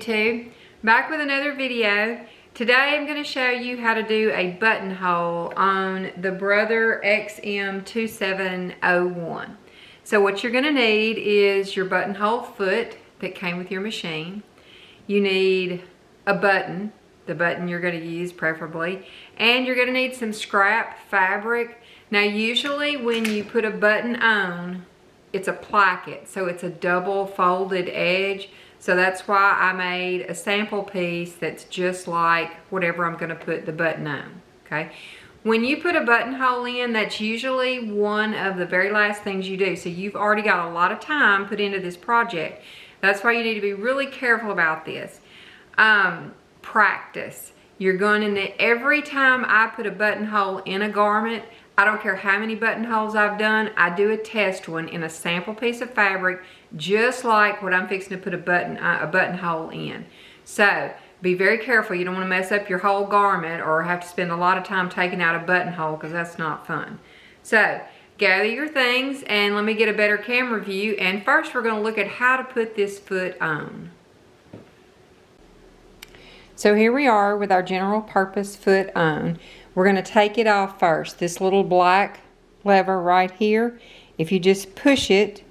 YouTube, back with another video. Today I'm going to show you how to do a buttonhole on the Brother XM2701. So what you're going to need is your buttonhole foot that came with your machine. You need a button, the button you're going to use preferably, and you're going to need some scrap fabric. Now usually when you put a button on, it's a placket, so it's a double folded edge. So that's why I made a sample piece that's just like whatever I'm gonna put the button on, okay? When you put a buttonhole in, that's usually one of the very last things you do. So you've already got a lot of time put into this project. That's why you need to be really careful about this. Practice. You're going to, every time I put a buttonhole in a garment, I don't care how many buttonholes I've done, I do a test one in a sample piece of fabric, just like what I'm fixing to put a buttonhole in. So be very careful. You don't want to mess up your whole garment or have to spend a lot of time taking out a buttonhole, because that's not fun. So gather your things and let me get a better camera view. And first we're going to look at how to put this foot on. So here we are with our general purpose foot on. We're going to take it off first. This little black lever right here, if you just push it,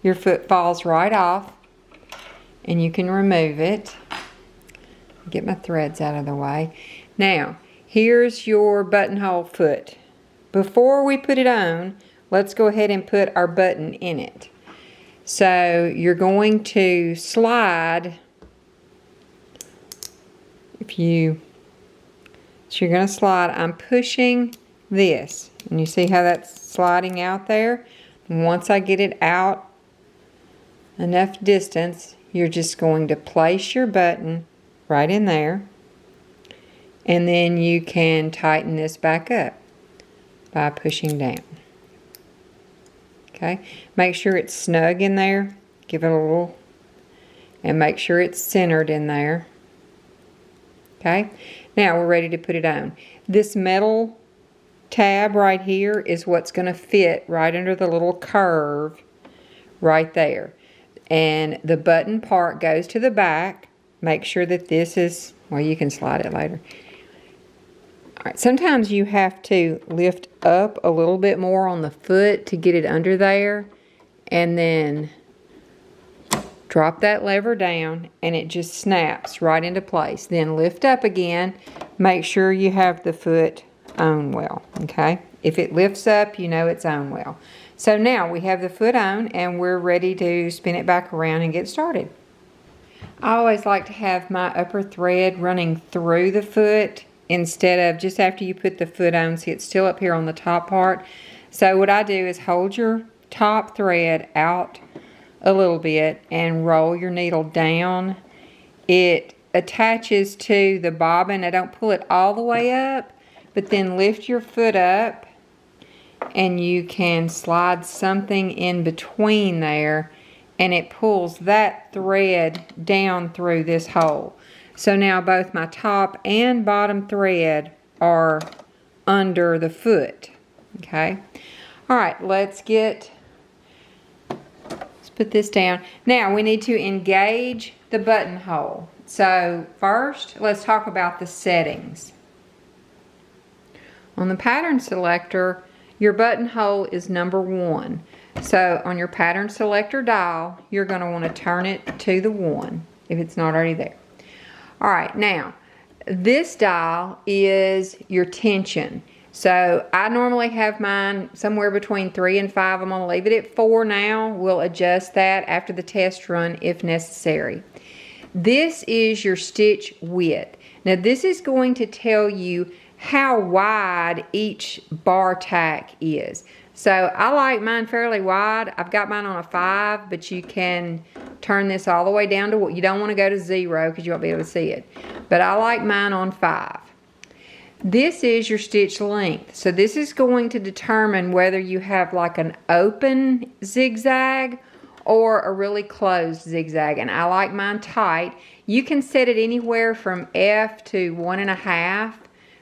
your foot falls right off and you can remove it. Get my threads out of the way. Now, here's your buttonhole foot. Before we put it on, let's go ahead and put our button in it. So you're going to slide, so you're going to slide, I'm pushing this, and you see how that's sliding out there? And once I get it out enough distance, you're just going to place your button right in there, and then you can tighten this back up by pushing down. Okay, make sure it's snug in there, give it a little, and make sure it's centered in there. Okay, now we're ready to put it on. This metal tab right here is what's going to fit right under the little curve right there. And the button part goes to the back. Make sure that this is, well, you can slide it later. All right, sometimes you have to lift up a little bit more on the foot to get it under there, and then drop that lever down and it just snaps right into place. Then lift up again. Make sure you have the foot on well, okay? If it lifts up, you know it's on well. So now we have the foot on and we're ready to spin it back around and get started. I always like to have my upper thread running through the foot instead of just after you put the foot on. See, it's still up here on the top part. So what I do is hold your top thread out a little bit and roll your needle down. It attaches to the bobbin. I don't pull it all the way up, but then lift your foot up and you can slide something in between there, and it pulls that thread down through this hole. So now both my top and bottom thread are under the foot. Okay, all right, let's put this down. Now we need to engage the buttonhole. So first, let's talk about the settings. On the pattern selector, your buttonhole is number 1. So on your pattern selector dial, you're going to want to turn it to the 1 if it's not already there. All right, now this dial is your tension. So I normally have mine somewhere between 3 and 5. I'm going to leave it at 4 now. We'll adjust that after the test run if necessary. This is your stitch width. Now this is going to tell you how wide each bar tack is. So I like mine fairly wide. I've got mine on a 5, but you can turn this all the way down to what you don't want to go to 0 because you won't be able to see it. But I like mine on 5. This is your stitch length. So this is going to determine whether you have like an open zigzag or a really closed zigzag. And I like mine tight. You can set it anywhere from F to 1.5.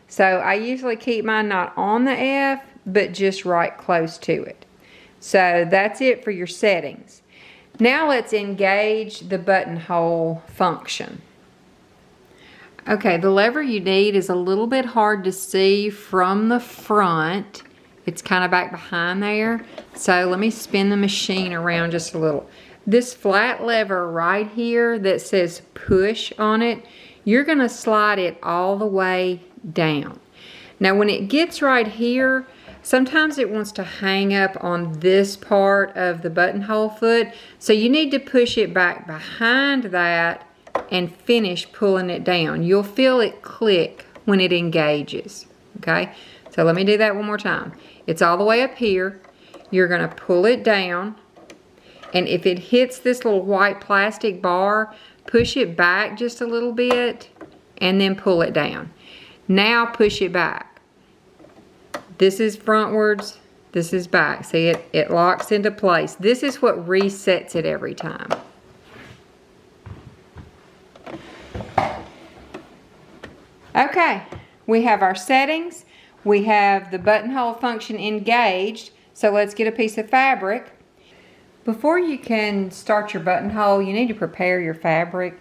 So I usually keep mine not on the F, but just right close to it. So that's it for your settings. Now let's engage the buttonhole function. Okay, the lever you need is a little bit hard to see from the front. It's kind of back behind there. So let me spin the machine around just a little. This flat lever right here that says push on it, you're gonna slide it all the way down. Now when it gets right here, sometimes it wants to hang up on this part of the buttonhole foot. So you need to push it back behind that and finish pulling it down. You'll feel it click when it engages, okay? So let me do that one more time. It's all the way up here. You're gonna pull it down, and if it hits this little white plastic bar, push it back just a little bit and then pull it down. Now push it back. This is frontwards, this is back. See, it locks into place. This is what resets it every time. Okay, we have our settings. We have the buttonhole function engaged. So let's get a piece of fabric. Before you can start your buttonhole, you need to prepare your fabric.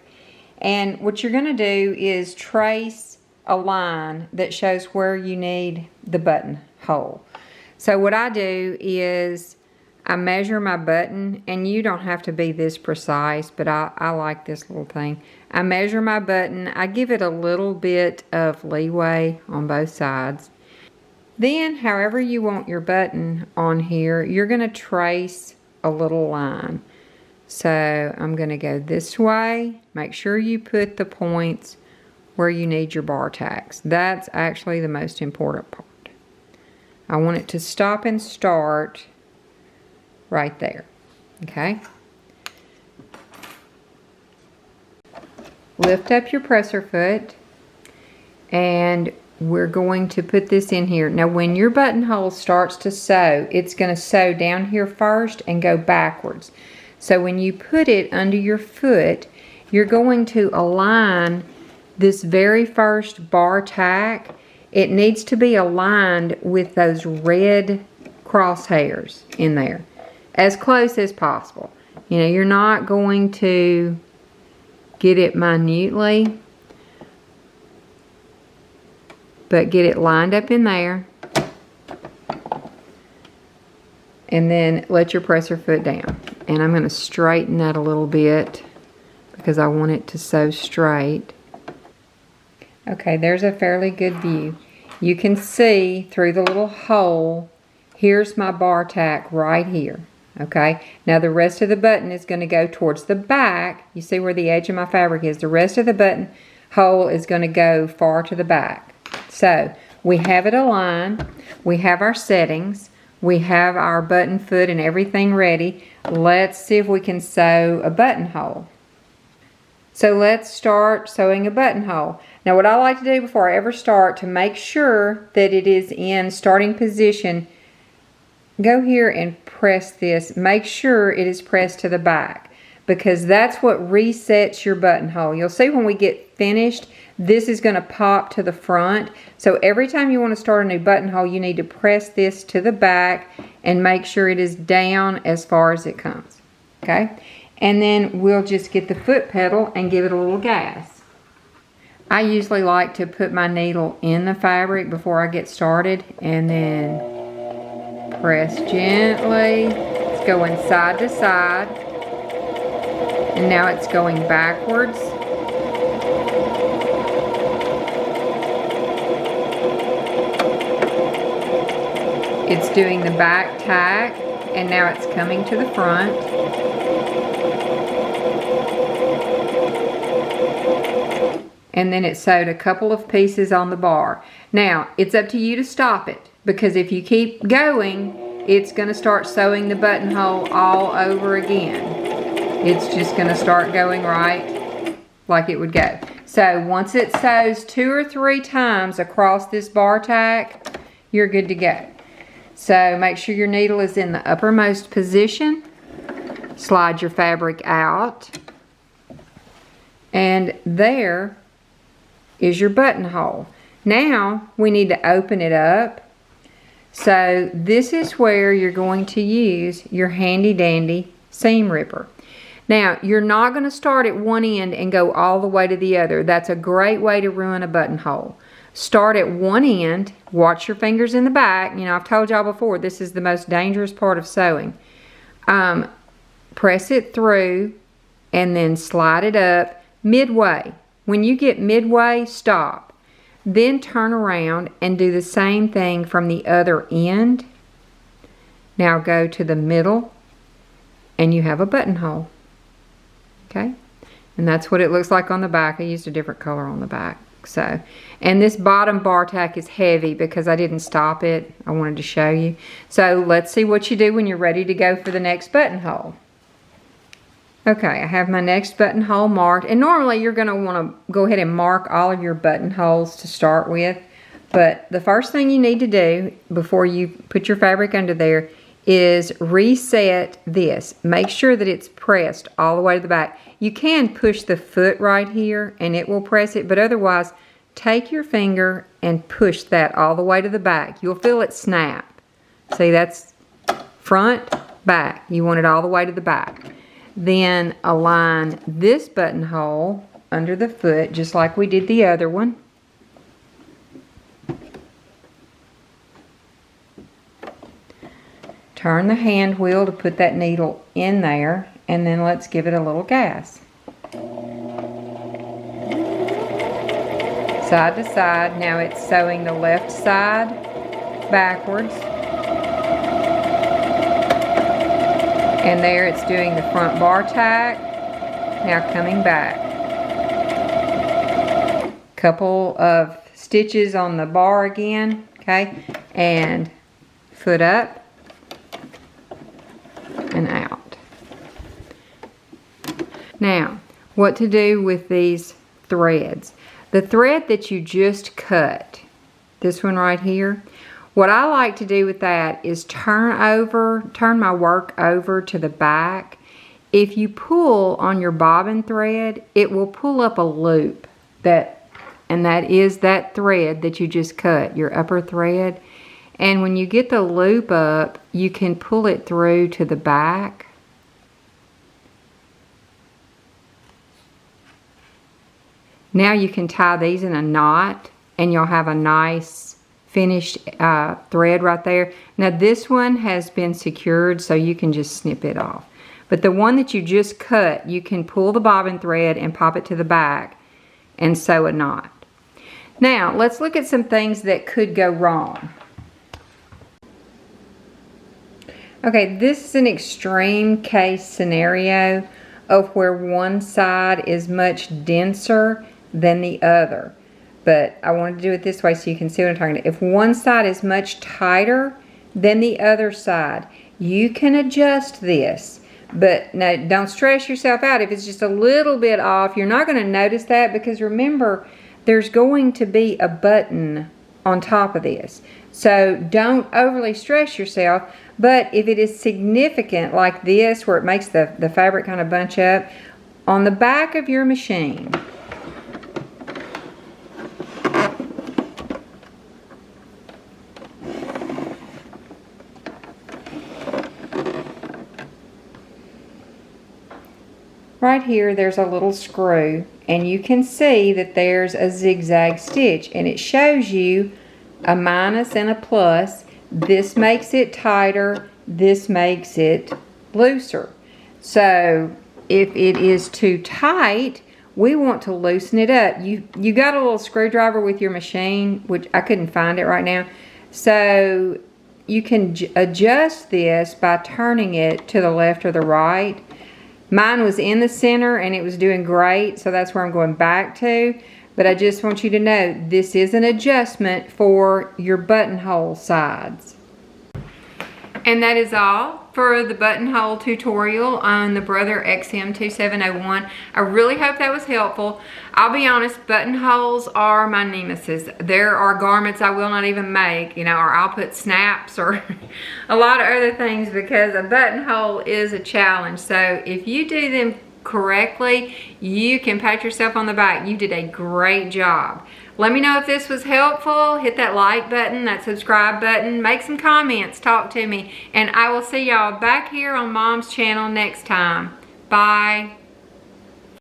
And what you're gonna do is trace a line that shows where you need the buttonhole. So what I do is I measure my button, and you don't have to be this precise, but I like this little thing. I measure my button, I give it a little bit of leeway on both sides. Then, however you want your button on here, you're gonna trace a little line. So I'm gonna go this way. Make sure you put the points where you need your bar tacks. That's actually the most important part. I want it to stop and start right there, okay? Lift up your presser foot, and we're going to put this in here. Now when your buttonhole starts to sew, it's gonna sew down here first and go backwards. So when you put it under your foot, you're going to align this very first bar tack. It needs to be aligned with those red crosshairs in there, as close as possible. You know, you're not going to get it minutely, but get it lined up in there, and then let your presser foot down. And I'm going to straighten that a little bit because I want it to sew straight. Okay, there's a fairly good view. You can see through the little hole, here's my bar tack right here. Okay, now the rest of the button is going to go towards the back. You see where the edge of my fabric is. The rest of the button hole is going to go far to the back. So we have it aligned. We have our settings. We have our button foot and everything ready. Let's see if we can sew a buttonhole. So let's start sewing a buttonhole. Now what I like to do before I ever start, to make sure that it is in starting position, go here and press this. Make sure it is pressed to the back, because that's what resets your buttonhole. You'll see when we get finished, this is going to pop to the front. So every time you want to start a new buttonhole, you need to press this to the back and make sure it is down as far as it comes. Okay? And then we'll just get the foot pedal and give it a little gas. I usually like to put my needle in the fabric before I get started, and then press gently. It's going side to side, and now it's going backwards. It's doing the back tack, and now it's coming to the front. And then it sewed a couple of pieces on the bar. Now, it's up to you to stop it, because if you keep going, it's going to start sewing the buttonhole all over again. It's just going to start going right like it would go. So once it sews 2 or 3 times across this bar tack, you're good to go. So make sure your needle is in the uppermost position. Slide your fabric out. And there is your buttonhole. Now we need to open it up. So this is where you're going to use your handy dandy seam ripper. Now, you're not going to start at one end and go all the way to the other. That's a great way to ruin a buttonhole. Start at one end, watch your fingers in the back. You know, I've told y'all before, this is the most dangerous part of sewing. Press it through and then slide it up midway. When you get midway, stop. Then turn around and do the same thing from the other end. Now go to the middle and you have a buttonhole. Okay? And that's what it looks like on the back. I used a different color on the back. So, and this bottom bar tack is heavy because I didn't stop it. I wanted to show you. So let's see what you do when you're ready to go for the next buttonhole. Okay, I have my next buttonhole marked, and normally you're going to want to go ahead and mark all of your buttonholes to start with, but the first thing you need to do before you put your fabric under there is reset this. Make sure that it's pressed all the way to the back. You can push the foot right here and it will press it, but otherwise take your finger and push that all the way to the back. You'll feel it snap. See, that's front, back. You want it all the way to the back. Then align this buttonhole under the foot just like we did the other one. Turn the hand wheel to put that needle in there, and then let's give it a little gas. Side to side. Now it's sewing the left side backwards. And there it's doing the front bar tack. Now coming back. Couple of stitches on the bar again, okay? And foot up and out. Now, what to do with these threads. The thread that you just cut, this one right here, what I like to do with that is turn my work over to the back. If you pull on your bobbin thread, it will pull up a loop, and that is that thread that you just cut, your upper thread. And when you get the loop up, you can pull it through to the back. Now you can tie these in a knot and you'll have a nice finished thread right there. Now this one has been secured, so you can just snip it off. But the one that you just cut, you can pull the bobbin thread and pop it to the back and sew a knot. Now let's look at some things that could go wrong. Okay, this is an extreme case scenario of where one side is much denser than the other. But I wanted to do it this way so you can see what I'm talking about. If one side is much tighter than the other side, you can adjust this. But now, don't stress yourself out. If it's just a little bit off, you're not going to notice that, because remember, there's going to be a button on top of this. So don't overly stress yourself. But if it is significant like this, where it makes the fabric kind of bunch up, on the back of your machine, right here, there's a little screw, and you can see that there's a zigzag stitch, and it shows you a minus and a plus. This makes it tighter, this makes it looser. So if it is too tight, we want to loosen it up. You got a little screwdriver with your machine, which I couldn't find it right now. So you can adjust this by turning it to the left or the right. Mine was in the center and it was doing great, so that's where I'm going back to. But I just want you to know, this is an adjustment for your buttonhole sides. And that is all for the buttonhole tutorial on the Brother XM2701. I really hope that was helpful. I'll be honest, buttonholes are my nemesis. There are garments I will not even make, you know, or I'll put snaps or a lot of other things, because a buttonhole is a challenge. So if you do them correctly, you can pat yourself on the back. You did a great job. Let me know if this was helpful. Hit that like button, that subscribe button, make some comments, talk to me, and I will see y'all back here on Mom's channel next time. Bye.